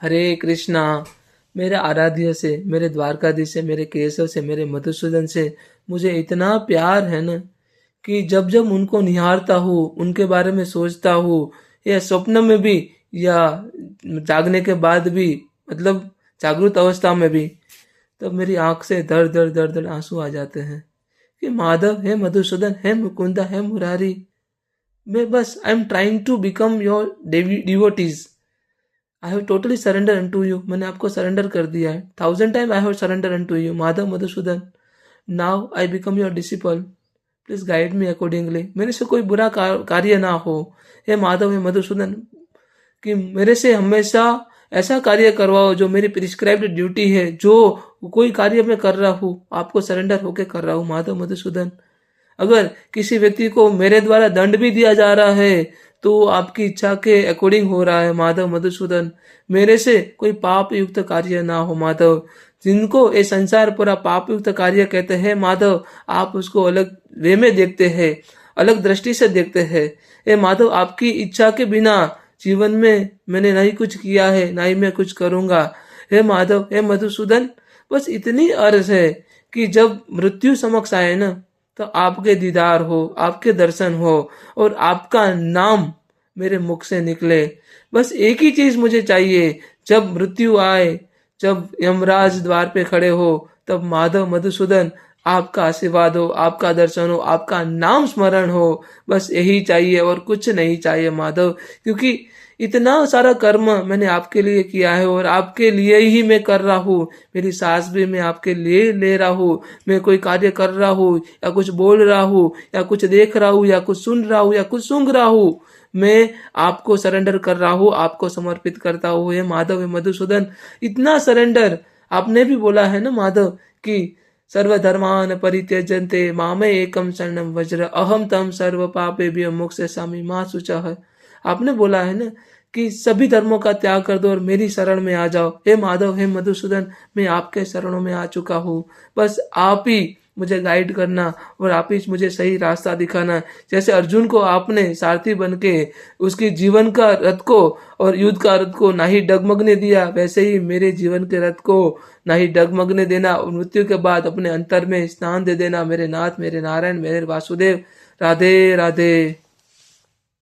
हरे कृष्णा। मेरे आराध्य से, मेरे द्वारकाधीश से, मेरे केशव से, मेरे मधुसूदन से मुझे इतना प्यार है ना कि जब जब उनको निहारता हूँ, उनके बारे में सोचता हूँ, या स्वप्न में भी, या जागने के बाद भी, मतलब जागृत अवस्था में भी, तब मेरी आंख से दर दर दर दर आंसू आ जाते हैं कि माधव है, मधुसूदन है, मुकुंदा है, मुरारी। मैं बस I am trying to become your devotees. I have totally surrender unto you. मैंने आपको सरेंडर कर दिया है। 1000 time I have surrender unto you Madhav Madhusudan. Now I become your disciple. Please guide me accordingly. मेरे से कोई बुरा कार्य ना हो। हे माधव, हे मधुसूदन, कि मेरे से हमेशा ऐसा कार्य करवाओ जो मेरी प्रिस्क्राइब्ड ड्यूटी है, जो कोई कार्य मैं कर रहा हूँ आपको सरेंडर होके कर रहा हूँ माधव मधुसूदन। अगर किसी व्यक्ति को मेरे द्वारा दंड भी दिया जा रहा है तो आपकी इच्छा के अकॉर्डिंग हो रहा है माधव मधुसूदन। मेरे से कोई पाप युक्त कार्य ना हो माधव। जिनको ये संसार पूरा पाप युक्त कार्य कहते हैं माधव, आप उसको अलग वे में देखते हैं, अलग दृष्टि से देखते हैं। ये माधव, आपकी इच्छा के बिना जीवन में मैंने नहीं कुछ किया है, ना ही मैं कुछ करूंगा। हे माधव, हे मधुसूदन, बस इतनी अर्ज है कि जब मृत्यु समक्ष आए ना, तो आपके दीदार हो, आपके दर्शन हो और आपका नाम मेरे मुख से निकले। बस एक ही चीज मुझे चाहिए। जब मृत्यु आए, जब यमराज द्वार पे खड़े हो, तब माधव मधुसूदन आपका आशीर्वाद हो, आपका दर्शन हो, आपका नाम स्मरण हो। बस यही चाहिए और कुछ नहीं चाहिए माधव। क्योंकि इतना सारा कर्म मैंने आपके लिए किया है और आपके लिए ही मैं कर रहा हूँ। मेरी सांस भी मैं आपके लिए ले रहा हूँ। मैं कोई कार्य कर रहा हूँ या कुछ बोल रहा हूँ या कुछ देख रहा हूँ या कुछ सुन रहा हूँ या कुछ सूंघ रहा हूँ, मैं आपको सरेंडर कर रहा हूँ, आपको समर्पित करता हूँ। ये माधव, ये मधुसूदन, इतना सरेंडर। आपने भी बोला है ना माधव कि सर्वधर्मान परित्यजन्ते मामे एकम शरणम वज्र अहम तम सर्व पापेभ्यो मोक्षयिष्यामि मा शुचः। आपने बोला है ना कि सभी धर्मों का त्याग कर दो और मेरी शरण में आ जाओ। हे माधव, हे मधुसूदन, मैं आपके शरणों में आ चुका हूँ। बस आप ही मुझे गाइड करना और आप ही मुझे सही रास्ता दिखाना। जैसे अर्जुन को आपने सारथी बन के उसकी जीवन का रथ को और युद्ध का रथ को ना ही डगमगने दिया, वैसे ही मेरे जीवन के रथ को ना ही डगमगने देना और मृत्यु के बाद अपने अंतर में स्नान दे देना। मेरे नाथ, मेरे नारायण, मेरे वासुदेव। राधे राधे।